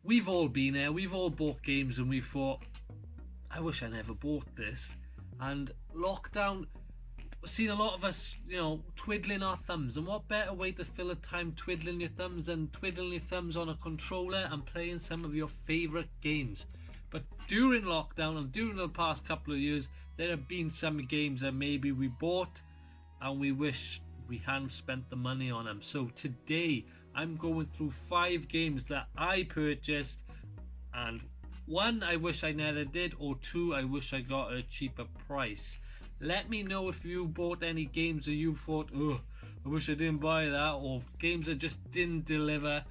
we've all been there. We've all bought games and we thought, I wish I never bought this. And lockdown, we've seen a lot of us, twiddling our thumbs. And what better way to fill a time twiddling your thumbs than twiddling your thumbs on a controller and playing some of your favourite games. But during lockdown and during the past couple of years, there have been some games that maybe we bought and we wish we hadn't spent the money on them. So today I'm going through 5 games that I purchased, and 1 I wish I never did, or 2 I wish I got at a cheaper price. Let me know if you bought any games that you thought, oh, I wish I didn't buy that, or games that just didn't deliver.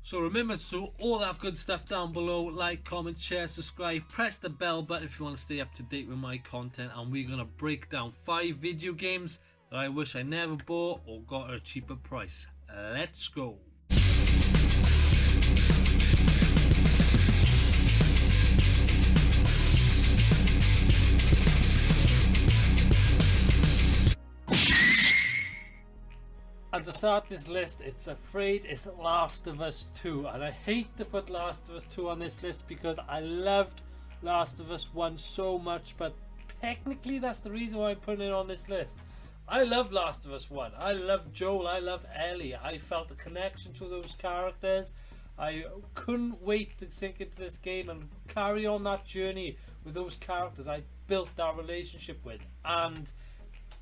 So remember to do all that good stuff down below. Like, comment, share, subscribe, press the bell button if you want to stay up to date with my content. And we're going to break down 5 video games that I wish I never bought or got at a cheaper price. Let's go. And to start this list, it's Last of Us 2. And I hate to put Last of Us 2 on this list because I loved Last of Us 1 so much, but technically that's the reason why I'm putting it on this list. I love Last of Us 1. I love Joel. I love Ellie. I felt a connection to those characters. I couldn't wait to sink into this game and carry on that journey with those characters I built that relationship with. And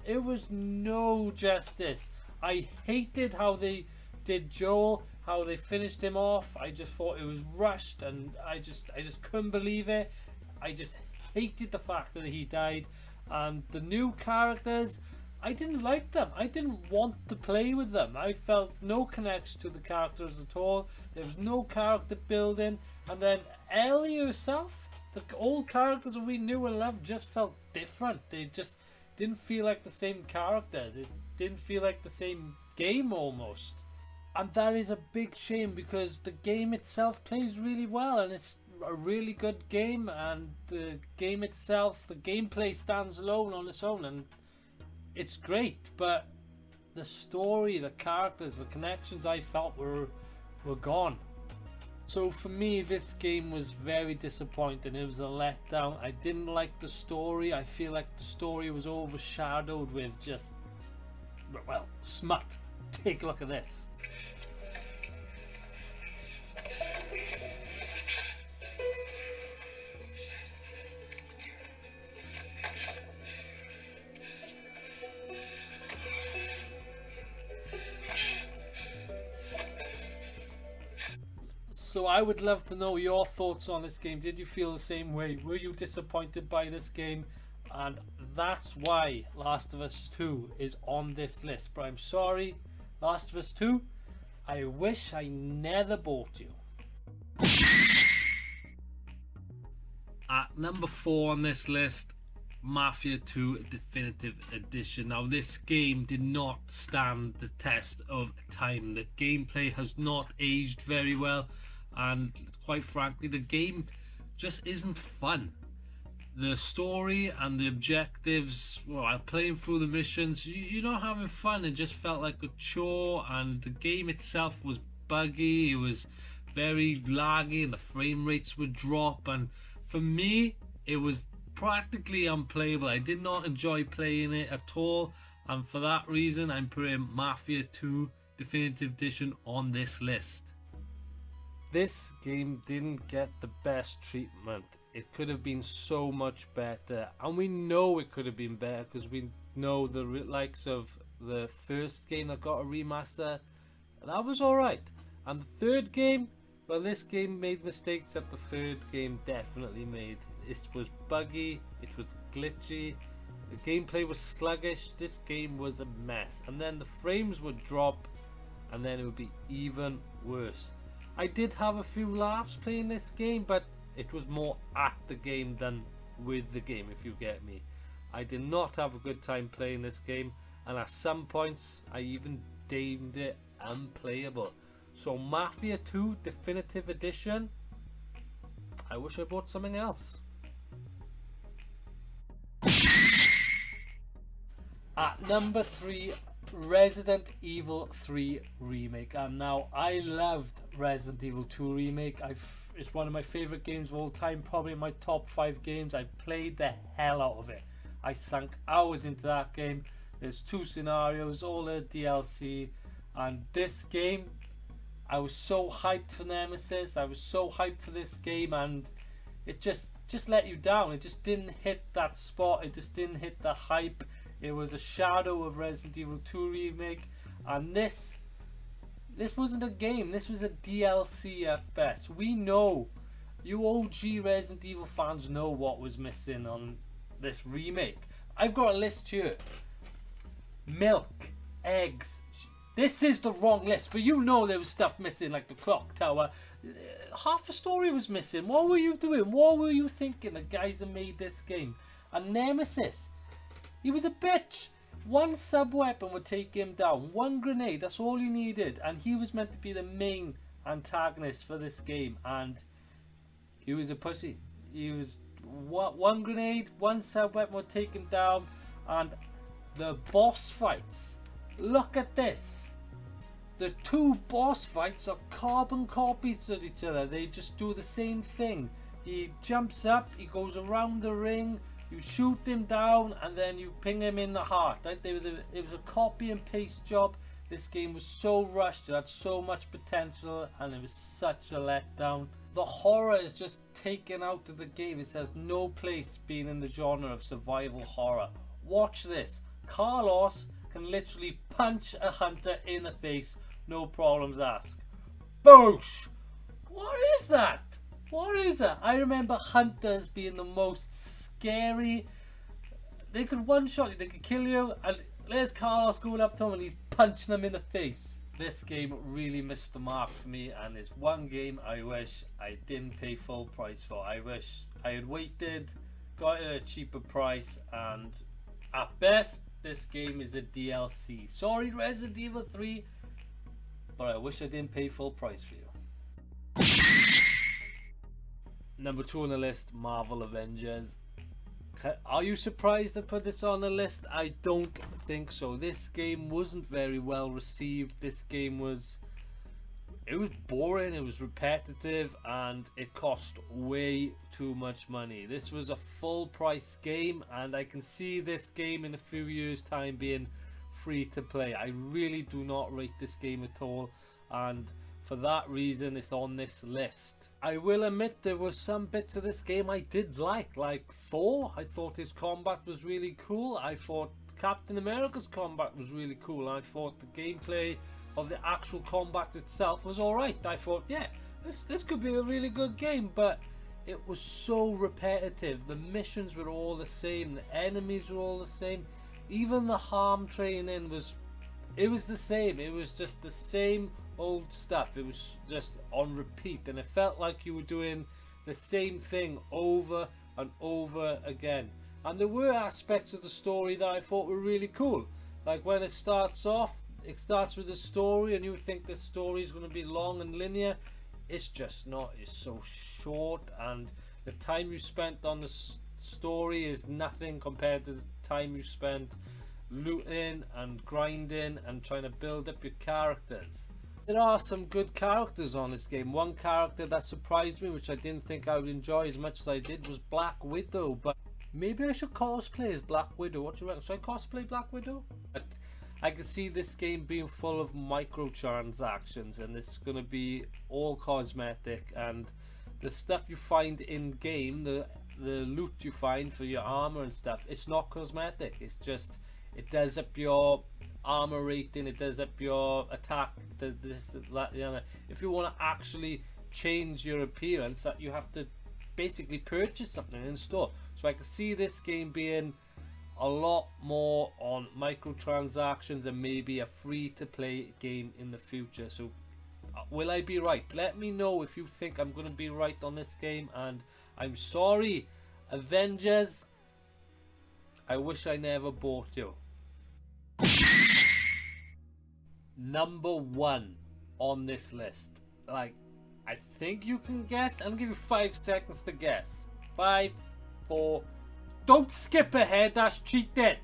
it was no justice. I hated how they did Joel, how they finished him off. I just thought it was rushed, and I just couldn't believe it. I just hated the fact that he died. And the new characters, I didn't like them. I didn't want to play with them. I felt no connection to the characters at all. There was no character building. And then Ellie herself, the old characters that we knew and loved, just felt different. They just didn't feel like the same characters. It didn't feel like the same game almost. And that is a big shame because the game itself plays really well and it's a really good game, and the game itself, the gameplay stands alone on its own and it's great, but the story, the characters, the connections I felt were gone. So for me, this game was very disappointing. It was a letdown. I didn't like the story. I feel like the story was overshadowed with just, well, smut. Take a look at this. So I would love to know your thoughts on this game. Did you feel the same way? Were you disappointed by this game? And that's why Last of Us 2 is on this list. But I'm sorry, Last of Us 2, I wish I never bought you. At number 4 on this list, Mafia 2 Definitive Edition. Now this game did not stand the test of time. The gameplay has not aged very well, and quite frankly the game just isn't fun. The story and the objectives, well, playing through the missions, you're not having fun. It just felt like a chore, and the game itself was buggy. It was very laggy and the frame rates would drop, and for me it was practically unplayable. I did not enjoy playing it at all, and for that reason I'm putting Mafia 2 Definitive Edition on this list. This game didn't get the best treatment. It could have been so much better, and we know it could have been better because we know the likes of the first game that got a remaster, that was alright. And the third game, well, this game made mistakes that the third game definitely made. It was buggy, it was glitchy, the gameplay was sluggish. This game was a mess, and then the frames would drop, and then it would be even worse. I did have a few laughs playing this game, but it was more at the game than with the game, if you get me. I did not have a good time playing this game, and at some points I even deemed it unplayable. So Mafia 2 Definitive Edition, I wish I bought something else. At number 3, Resident Evil 3 Remake. And now, I loved Resident Evil 2 Remake. It's one of my favorite games of all time, probably my top 5 games. I played the hell out of it. I sunk hours into that game. There's 2 scenarios, all the DLC, and this game, I was so hyped for Nemesis. I was so hyped for this game, and it just let you down. It just didn't hit that spot. It just didn't hit the hype. It was a shadow of Resident Evil 2 Remake, and this wasn't a game. This was a DLC at best. We know, you OG Resident Evil fans know what was missing on this remake. I've got a list here. Milk, eggs. This is the wrong list, but you know there was stuff missing, like the clock tower. Half the story was missing. What were you doing? What were you thinking, the guys that made this game? And Nemesis, he was a bitch. One sub weapon would take him down. One grenade, that's all you needed. And he was meant to be the main antagonist for this game, and he was a pussy. He was one grenade, one sub weapon would take him down. And the boss fights, look at this. The 2 boss fights are carbon copies of each other. They just do the same thing. He jumps up, he goes around the ring, you shoot him down, and then you ping him in the heart. It was a copy and paste job. This game was so rushed, it had so much potential, and it was such a letdown. The horror is just taken out of the game. It has no place being in the genre of survival horror. Watch this. Carlos can literally punch a hunter in the face, no problems asked. Boosh! What is that? What is that? I remember hunters being the most scary. They could one-shot you, they could kill you, and there's Carlos going up to him and he's punching him in the face. This game really missed the mark for me, and it's one game I wish I didn't pay full price for. I wish I had waited, got it at a cheaper price, and at best, this game is a DLC. Sorry, Resident Evil 3, but I wish I didn't pay full price for you. Number 2 on the list, Marvel Avengers. Are you surprised I put this on the list? I don't think so. This game wasn't very well received. This game was boring, it was repetitive, and it cost way too much money. This was a full price game, and I can see this game in a few years time being free to play. I really do not rate this game at all, and for that reason it's on this list. I will admit there were some bits of this game I did like Thor. I thought his combat was really cool. I thought Captain America's combat was really cool. I thought the gameplay of the actual combat itself was alright. I thought, yeah, this could be a really good game, but it was so repetitive. The missions were all the same, the enemies were all the same, even the harm training was the same. It was just the same old stuff. It was just on repeat, and it felt like you were doing the same thing over and over again. And there were aspects of the story that I thought were really cool, like when it starts off, it starts with a story and you think the story is going to be long and linear. It's just not. It's so short, and the time you spent on the story is nothing compared to the time you spent looting and grinding and trying to build up your characters. There are some good characters on this game. One character that surprised me, which I didn't think I would enjoy as much as I did, was Black Widow. But maybe I should cosplay as Black Widow. What do you reckon? Should I cosplay Black Widow? But I can see this game being full of microtransactions, and it's going to be all cosmetic, and the stuff you find in game, the loot you find for your armor and stuff, it's not cosmetic. It's just, it does up your armor rating, it does up your attack, this, that, the other. If you want to actually change your appearance, that you have to basically purchase something in store. So I can see this game being a lot more on microtransactions and maybe a free to play game in the future. So will I be right? Let me know if you think I'm going to be right on this game. And I'm sorry, Avengers, I wish I never bought you. Number 1 on this list. Like, I think you can guess. I'll give you 5 seconds to guess. 5, 4. Don't skip ahead, that's cheating.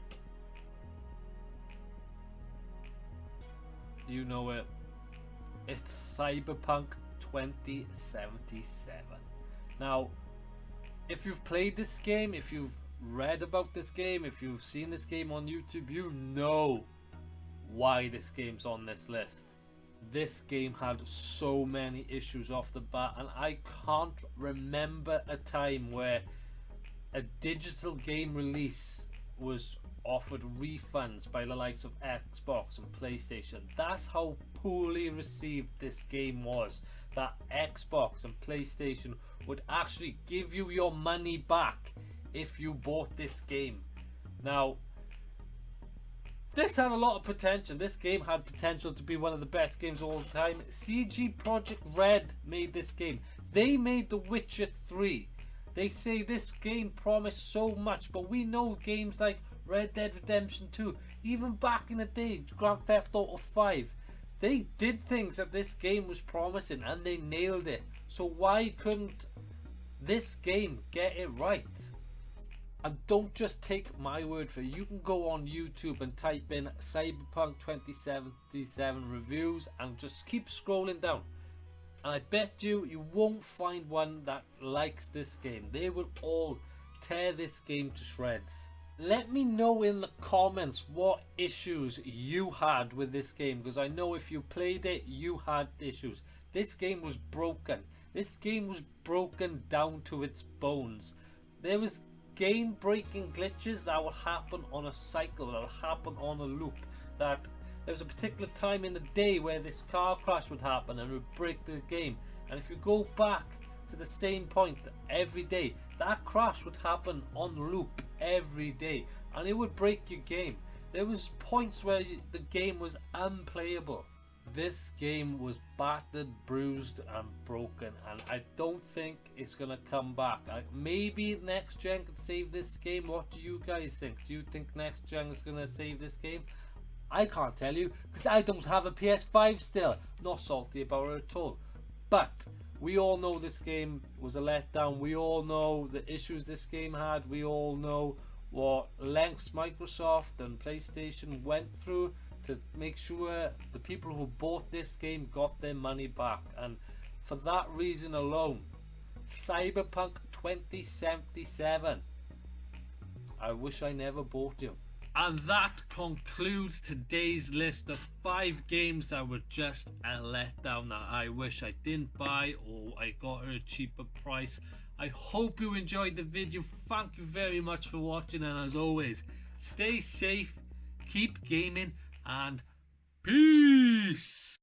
you know it. It's Cyberpunk 2077. Now, if you've played this game, if you've read about this game, if you've seen this game on YouTube, you know why this game's on this list. This game had so many issues off the bat, and I can't remember a time where a digital game release was offered refunds by the likes of Xbox and PlayStation. That's how poorly received this game was, that Xbox and PlayStation would actually give you your money back if you bought this game. Now, this had a lot of potential. This game had potential to be one of the best games of all time. CG Projekt Red made this game. They made The Witcher 3. They say this game promised so much, but we know games like Red Dead Redemption 2, even back in the day, Grand Theft Auto 5, they did things that this game was promising and they nailed it. So why couldn't this game get it right? And don't just take my word for it. You can go on YouTube and type in Cyberpunk 2077 reviews and just keep scrolling down. And I bet you won't find one that likes this game. They will all tear this game to shreds. Let me know in the comments what issues you had with this game, because I know if you played it, you had issues. This game was broken. This game was broken down to its bones. There was game-breaking glitches that would happen on a cycle, that would happen on a loop. That there was a particular time in the day where this car crash would happen and it would break the game. And if you go back to the same point every day, that crash would happen on loop every day and it would break your game. There was points where the game was unplayable. This game was battered, bruised and broken, and I don't think it's gonna come back. Maybe next gen can save this game. What do you guys think? Do you think next gen is gonna save this game? I can't tell you because I don't have a PS5 still. Not salty about it at all. But we all know this game was a letdown. We all know the issues this game had. We all know what lengths Microsoft and PlayStation went through to make sure the people who bought this game got their money back. And for that reason alone, Cyberpunk 2077, I wish I never bought you. And that concludes today's list of 5 games that were just a letdown that I wish I didn't buy or I got at a cheaper price. I hope you enjoyed the video. Thank you very much for watching, and as always, stay safe, keep gaming, and peace.